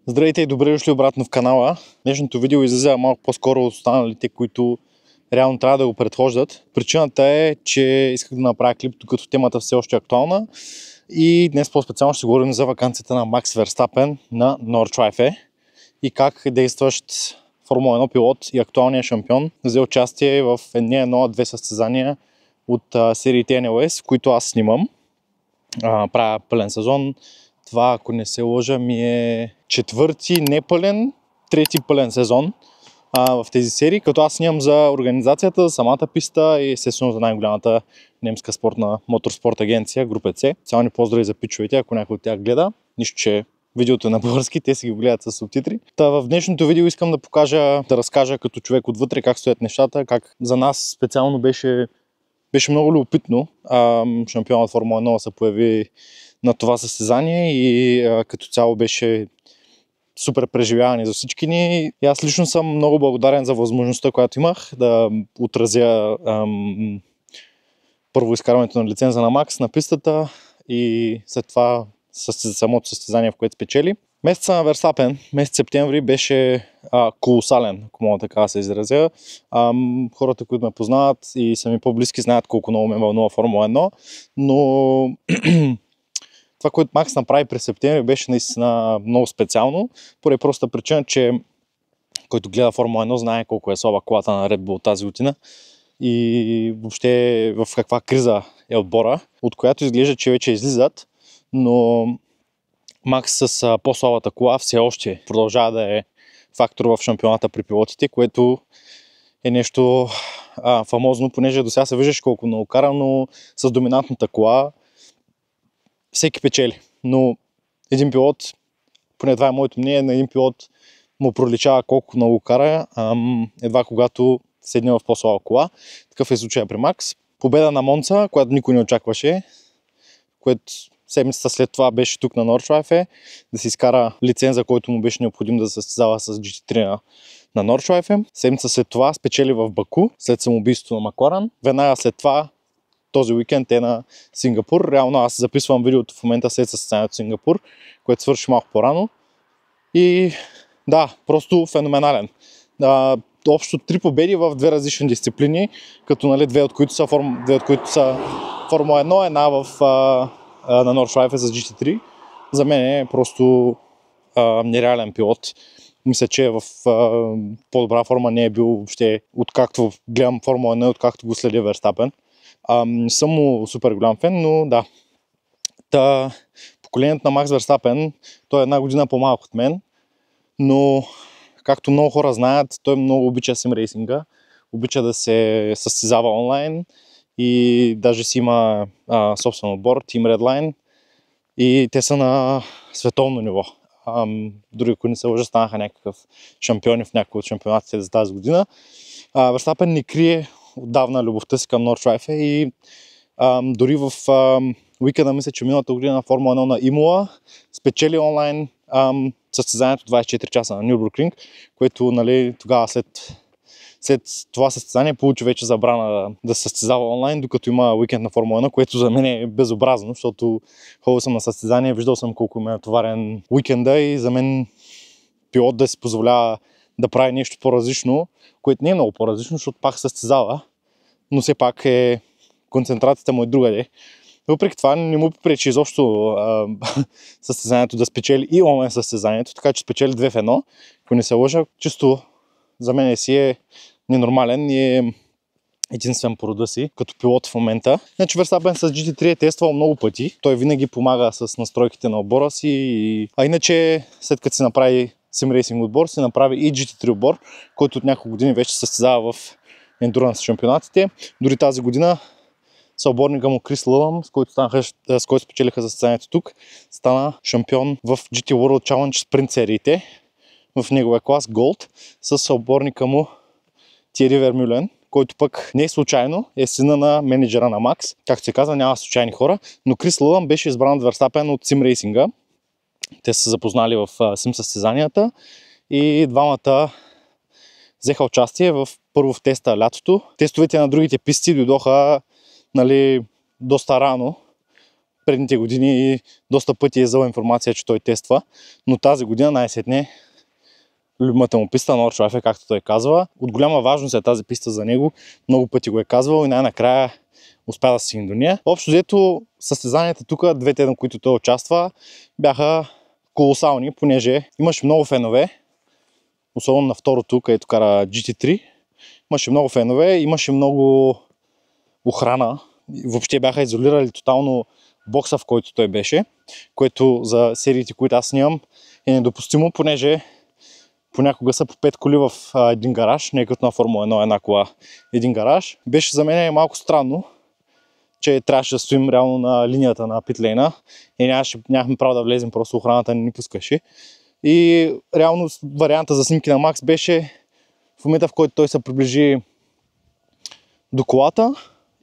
Здравейте и добре дошли обратно в канала. Днешното видео излиза малко по-скоро от останалите, които реално трябва да го предхождат. Причината е, че исках да направя клип, докато темата все още е актуална. И днес по-специално ще говорим за ваканцията на Макс Верстапен на Нордшлайфе и как действащ Формула 1 пилот и актуалният шампион взе участие в две състезания от сериите NLS, които аз снимам. Правя пълен сезон. Това, ако не се лъжа, ми е четвърти непълен, трети пълен сезон в тези серии, като аз снимам за организацията, за самата писта и естествено за най-голямата немска спортна моторспорт агенция, група С. Цялни поздрави за пичовете, ако някой от тях гледа. Нищо, че видеото е на български, те си ги гледат с субтитри. В днешното видео искам да разкажа като човек отвътре как стоят нещата, как за нас специално беше много любопитно шампионът Формула 1 се появи на това състезание и като цяло беше супер преживяване за всички ни. И аз лично съм много благодарен за възможността, която имах да отразя първо изкарването на лиценза на Макс на пистата и след това самото състезание, в което спечели. Месеца на Верстапен, месец септември, беше колосален, ако мога така да се изразя. Хората, които ме познават и са ми по-близки, знаят колко много ме вълнува Формула 1, но това, което Макс направи през септември, беше наистина много специално, поради проста причина, че който гледа Формула 1 знае колко е слаба колата на Red Bull тази година и въобще в каква криза е отбора, от която изглежда, че вече излизат, но Макс с по-слабата кола все още продължава да е фактор в шампионата при пилотите, което е нещо фамозно, понеже до сега се виждаш колко много кара, но с доминантната кола всеки печели. Но един пилот, поне това е моето мнение, на един пилот му проличава колко много кара, едва когато седне в по-слаба кола. Такъв е случая при Макс. Победа на Монца, която никой не очакваше, което седмицата след това беше тук на Нордшлайфе, да си изкара лиценза, който му беше необходим да се състезава с GT3 на Нордшлайфе. Седмица след това спечели в Баку, след самоубийството на Макларен. Веднага след това този уикенд е на Сингапур. Реално аз записвам видеото в момента след състезанието в Сингапур, което свърши малко по-рано. И да, просто феноменален. Общо 3 победи в 2 различни дисциплини, като две от които са Формула 1, една на Нордшлайфе с GT3. За мен е просто нереален пилот. Мисля, че в по-добра форма не е бил въобще, откакто гледам Формула 1, откакто го следя Верстапен. Не съм му супер голям фен, но да. Поколението на Макс Верстапен, той е една година по-малко от мен, но както много хора знаят, той много обича симрейсинга, обича да се състезава онлайн и даже си има собствен отбор, Team Redline, и те са на световно ниво. Дори ако не се лъжа, станаха някакъв шампиони в някои от шампионатите за тази година. Верстапен не крие отдавна любовта си към Нордшлайфе и дори в уикенда, мисля, че миналата година на Формула 1 на Имола спечели онлайн състезанието 24 часа на Нюрбургринг, което тогава след това състезание получи вече забрана да се състезава онлайн, докато има уикенд на Формула 1, което за мен е безобразно, защото ходил съм на състезание, виждал съм колко ме е натоварен уикенда и за мен пилот да си позволява да прави нещо по-различно, което не е много по-различно, защото пак състезава, но все пак концентрацията му е другаде. Въпреки това не му пречи изобщо състезанието да спечели и онлайн състезанието, така че спечели 2 в 1. Ако не се лъжа, чисто за мен си е ненормален и е единствен по рода си, като пилот в момента. Значи Верстапен с GT3 е тествал много пъти. Той винаги помага с настройките на отбора си. А иначе, след като се направи симрейсинг отбор, се направи и GT3 отбор, който от няколко години вече състезава в ендуранс шампионатите. Дори тази година съотборника му Крис Лълъм, с който спечелиха състезанието тук, стана шампион в GT World Challenge Sprint сериите в неговия клас Gold с съотборника му Тиери Вермюлен, който пък не е случайно, е сина на менеджера на Макс. Както се казва, няма случайни хора, но Крис Лълъм беше избран от Верстапен от симрейсинга. Те са запознали в сим състезанията и двамата взеха участие първо в теста лятото. Тестовете на другите писти дойдоха доста рано, предните години доста пъти е взел информация, че той тества, но тази година най-сетне любимата му писта, North Life, както той казва. От голяма важност е тази писта за него, много пъти го е казвал и най-накрая успя да се стигне до нея. Общо взето състезанията тук, двете, на които той участва, бяха колосални, понеже имаше много фенове, особено на второто, където кара GT3. Имаше много фенове, имаше много охрана. Въобще бяха изолирали тотално бокса, в който той беше, което за сериите, които аз снимам, е недопустимо, понеже понякога са по 5 коли в един гараж, не като на Формула 1 една кола, един гараж. Беше за мен малко странно, че трябваше да стоим реално на линията на питлейна и нямахме право да влезем, просто охраната не ни пускаше. И реално варианта за снимки на Макс беше в момента, в който той се приближи до колата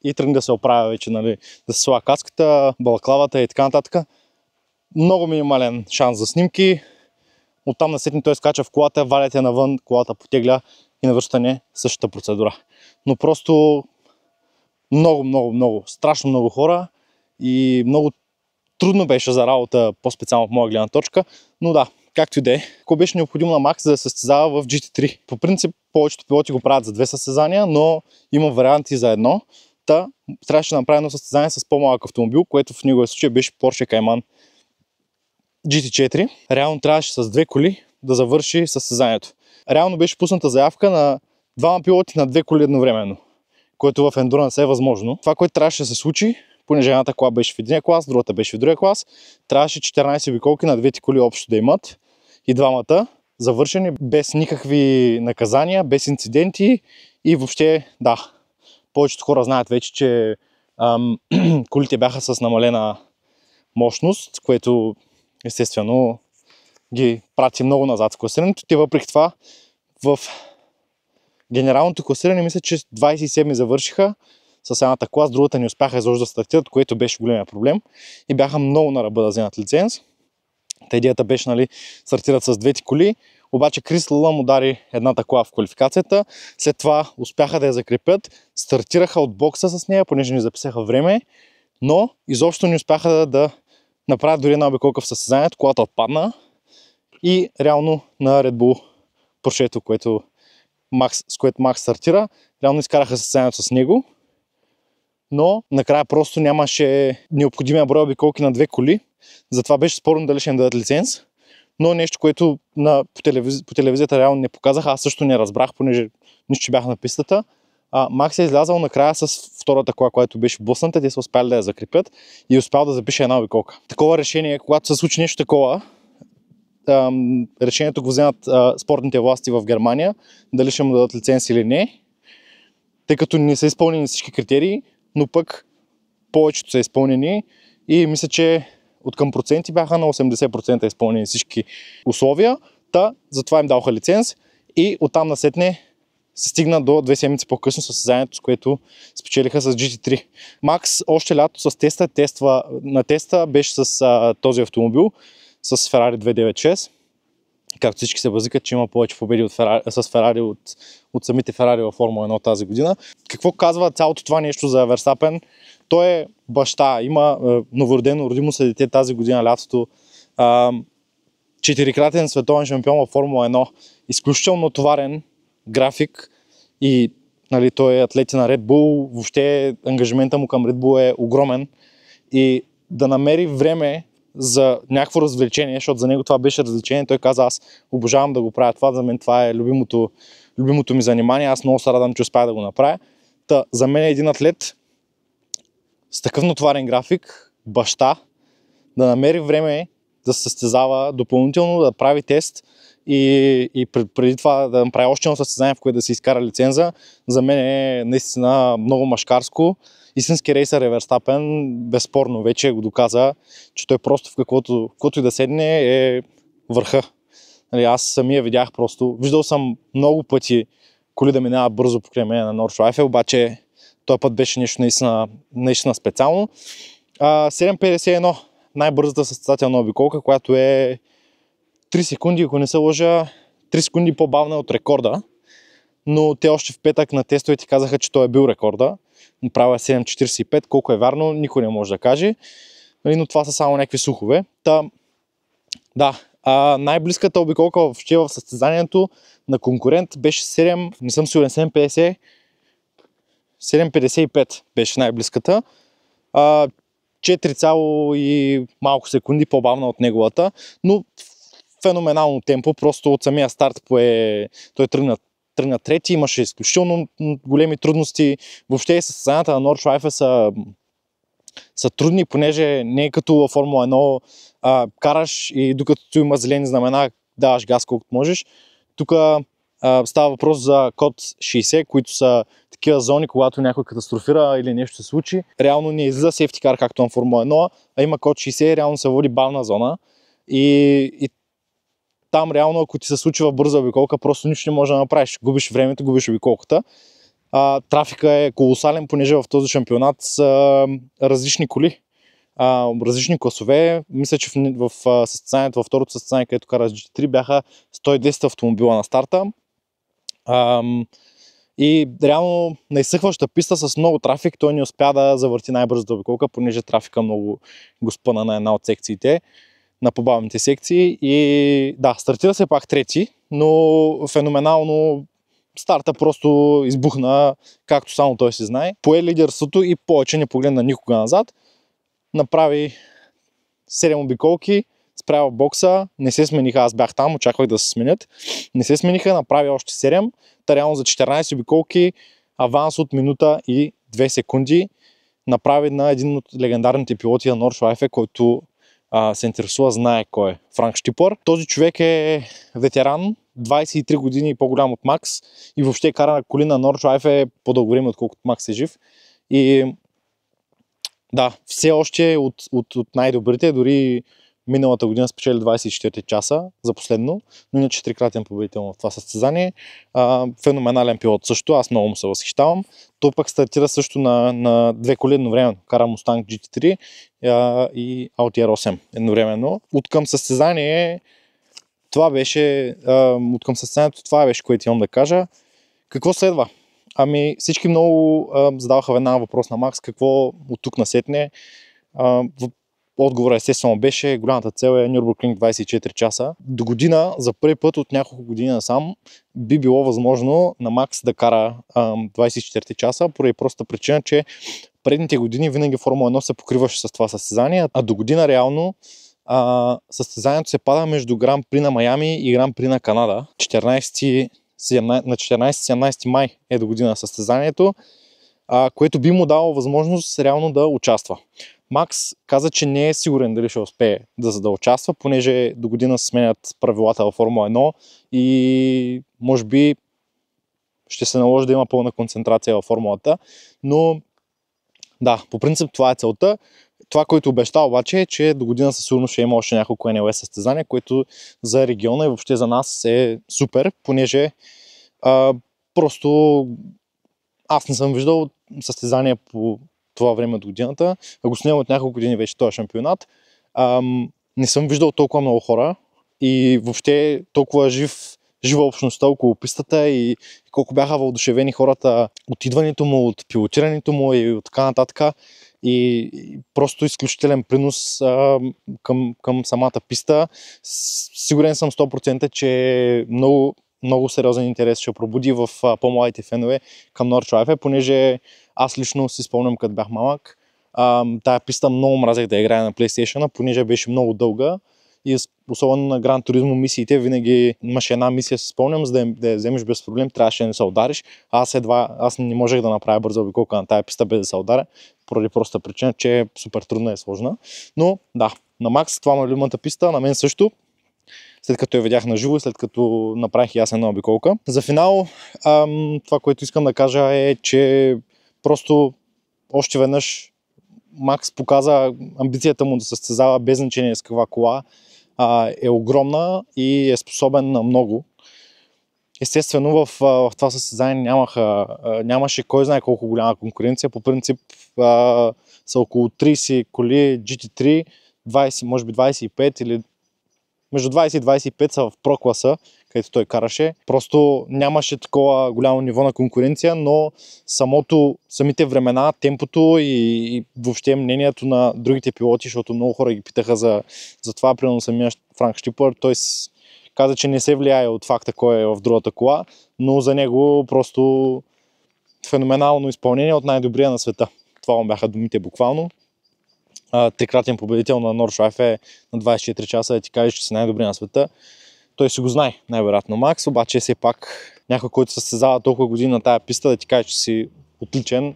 и тръгна да се оправя вече, нали, да се слага каската, балаклавата и така нататък. Много минимален шанс за снимки. Оттам насетне той скача в колата, валяте навън, колата потегля и на връщане същата процедура. Но просто много, страшно много хора и много трудно беше за работа, по-специално в моя гледна точка, но да, както и да е. Какво беше необходимо на Макс за да се състезава в GT3? По принцип, повечето пилоти го правят за 2 състезания, но има варианти за едно. Трябваше да направи едно състезание с по-малък автомобил, което в неговия случай беше Porsche Cayman GT4. Реално трябваше с 2 коли да завърши състезанието. Реално беше пусната заявка на 2 пилоти на 2 коли едновременно, което в Endurance е възможно. Това, което трябваше да се случи, понеже едната кола беше в единия клас, другата беше в другия клас, трябваше 14 обиколки на двете коли общо да имат и двамата завършени без никакви наказания, без инциденти и въобще, да, повечето хора знаят вече, че колите бяха с намалена мощност, което естествено ги прати много назад в класирането. Те въпреки това в генералното класиране мисля, че 27 завършиха с едната клас, другата не успяха изобщо да стартират, което беше големия проблем и бяха много на ръба да вземат лиценз. Та идеята беше, нали, стартират с двете коли, обаче Крис Лълъм удари едната кола в квалификацията, след това успяха да я закрепят, стартираха от бокса с нея, понеже ни записаха време, но изобщо не успяха да направят дори една обиколка в състезанието, колата отпадна и реално на Red Bull Porsche, с което Макс стартира, реално изкараха състезанието с него, но накрая просто нямаше необходимия брой обиколки на 2 коли, затова беше спорно дали ще им дадат лиценз, но нещо, което по телевизията реално не показаха, аз също не разбрах, понеже нищо, че бях на пистата. Макс е излязал накрая с втората кола, която беше блъсната, те са успяли да я закрепят и успял да запише една обиколка. Такова решение, когато се случи нещо такова, решението го вземат спортните власти в Германия, дали ще му дадат лиценз или не, тъй като не са изпълнени всички критерии, но пък повечето са изпълнени и мисля, че от към проценти бяха на 80% изпълнени всички условия, затова им даваха лиценз и оттам насетне се стигна до 2 седмици по-късно състезанието, с което спечелиха с GT3. Макс още лято с на теста беше с този автомобил, с Ferrari 296. Както всички се възикат, че има повече победи с Ферари от самите Ферари във Формула 1 тази година. Какво казва цялото това нещо за Верстапен? Той е баща, има новородено, роди му се дете тази година лятото. 4-кратен световен шампион във Формула 1. Изключително натоварен график и, нали, той е атлет на Red Bull. Въобще ангажимента му към Red Bull е огромен и да намери време за някакво развлечение, защото за него това беше развлечение. Той каза, аз обожавам да го правя това, за мен това е любимото ми занимание, аз много се радвам, че успях да го направя. За мен е един атлет с такъв натоварен график, баща, да намери време да се състезава допълнително, да прави тест и преди това да направи още едно състезание, в което да се изкара лиценза, за мен е наистина много мъжкарско. Истински рейсър е Верстапен, безспорно вече го доказа, че той просто в каквото и да седне е върха. Нали, аз самия видях просто, виждал съм много пъти коли да минават бързо покрай мен на North Life, обаче този път беше нещо наистина специално. 7.51, най-бързата състезателна обиколка, която е 3 секунди, ако не се лъжа, 3 секунди по-бавна от рекорда, но те още в петък на тестовете казаха, че той е бил рекорда. Направя 7.45, колко е вярно, никой не може да каже. но това са само някакви слухове. Да, най-близката обиколка въобще в състезанието на конкурент беше 7, не съм сигурен, 7.50, 7.55 беше най-близката. 4 и малко секунди по-бавна от неговата, но феноменално темпо, просто от самия старт той тръгна трети, имаше изключително големи трудности. Въобще състезанията на Nordschleife са трудни, понеже не е като във Формула 1, караш и докато има зелени знамена, даваш газ колкото можеш. Тук става въпрос за код 60, които са такива зони, когато някой катастрофира или нещо се случи. Реално не излиза safety car, както на Формула 1, а има код 60, реално се води бавна зона. И там реално, ако ти се случи в бърза обиколка, просто нищо не можеш да направиш. Губиш времето, губиш обиколката. Трафика е колосален, понеже в този шампионат са различни коли. Различни класове. Мисля, че в състезанието, във второто състезание, където кара GT3, бяха 110 автомобила на старта. И реално на изсъхваща писта с много трафик той не успя да завърти най-бързата обиколка, понеже трафика много го спъна на една от секциите, на побавните секции. И да, стартира се пак трети, но феноменално старта просто избухна, както само той си знае. Пое лидерството и повече не погледна никога назад. Направи 7 обиколки, спря в бокса, не се смениха, аз бях там, очаквах да се сменят. Не се смениха, направи още 7, реално за 14 обиколки, аванс от минута и 2 секунди. Направи на един от легендарните пилоти на Nordschleife, който се интересува, знае кой е. Франк Штипър. Този човек е ветеран, 23 години по-голям от Макс и въобще кара на коли на Nordschleife по-дълго време, отколкото Макс е жив. И да, все още от най-добрите, дори миналата година спечели 24 часа за последно, но иначе 4-кратен победител в това състезание. Феноменален пилот също, аз много му се възхищавам. Той пък стартира също на 2 коли едновременно. Кара Mustang GT3 и Audi R8 едновременно. Откъм състезанието това беше, което имам да кажа. Какво следва? Всички много задаваха веднага въпрос на Макс, какво от тук насетне. Отговорът естествено беше, голямата цел е Nürburgring 24 часа. До година, за първи път от няколко години насам, би било възможно на Макс да кара 24 часа, поради простата причина, че предните години винаги Формула 1 се покриваше с това състезание, а до година реално състезанието се пада между Гран При на Майами и Гран При на Канада. На 14-17 май е до година състезанието, което би му дало възможност реално да участва. Макс каза, че не е сигурен дали ще успее да участва, понеже до година се сменят правилата във Формула 1 и може би ще се наложи да има пълна концентрация във формулата, но да, по принцип това е целта. Това, което обеща обаче е, че до година със сигурност ще има още няколко NLS състезания, което за региона и въобще за нас е супер, понеже просто аз не съм виждал състезания по това време от годината, а го снимам от няколко години вече този шампионат. Не съм виждал толкова много хора и въобще толкова жива общността около пистата и колко бяха въодушевени хората от идването му, от пилотирането му и от така нататък. И просто изключителен принос към самата писта. Сигурен съм 100%, че много, много сериозен интерес ще пробуди в по-младите фенове към Nordschleife, понеже аз лично си спомням, като бях малък. Тая писта много мразех да играя на PlayStation, понеже беше много дълга и особено на Gran Turismo мисиите винаги имаше една мисия, си спомням, за да я вземеш без проблем, трябваше да не се удариш. Аз не можех да направя бърза обиколка на тая писта без да се ударя, поради простата причина, че е супер трудна и сложна. Но да, на Макс това е любимата писта, на мен също. След като я видях на живо и след като направих и аз една обиколка. За финал, това, което искам да кажа е, че просто още веднъж Макс показа амбицията му да състезава без значение с каква кола е огромна и е способен на много. Естествено в това състезание нямаше кой знае колко голяма конкуренция. По принцип са около 30 коли GT3, 20, може би 25 или между 20 и 25 са в Pro класа, където той караше. Просто нямаше такова голямо ниво на конкуренция, но самите времена, темпото и въобще мнението на другите пилоти, защото много хора ги питаха за това, примерно самия Франк Штипър, той каза, че не се влияе от факта кой е в другата кола, но за него просто феноменално изпълнение от най-добрия на света. Това му бяха думите буквално. Трикратен победител на Нордшleife на 24 часа да ти каже, че си най-добрия на света. Той си го знае, най-вероятно Макс, обаче все пак някой, който се състезава толкова години на тая писта, да ти каже, че си отличен,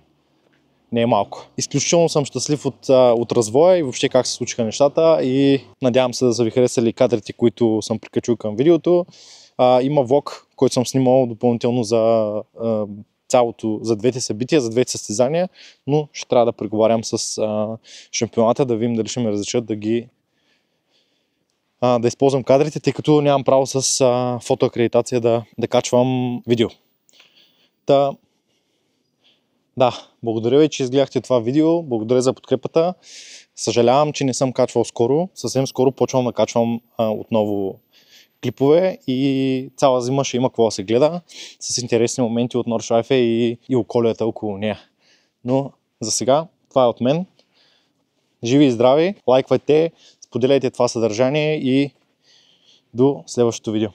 не е малко. Изключително съм щастлив от развоя и въобще как се случиха нещата и надявам се да са ви харесали кадрите, които съм прикачил към видеото. Има влог, който съм снимал допълнително за двете събития, за двете състезания, но ще трябва да преговарям с шампионата, да видим дали ще ме разрешат да използвам кадрите, тъй като нямам право с фотоакредитация да качвам видео. Да, благодаря ви, че изгледахте това видео, благодаря за подкрепата. Съжалявам, че не съм качвал скоро, съвсем скоро почвам да качвам отново клипове и цяла зима ще има какво да се гледа с интересни моменти от Нордшleife и околията около нея. Но за сега това е от мен. Живи и здрави, лайквайте, споделяйте това съдържание и до следващото видео.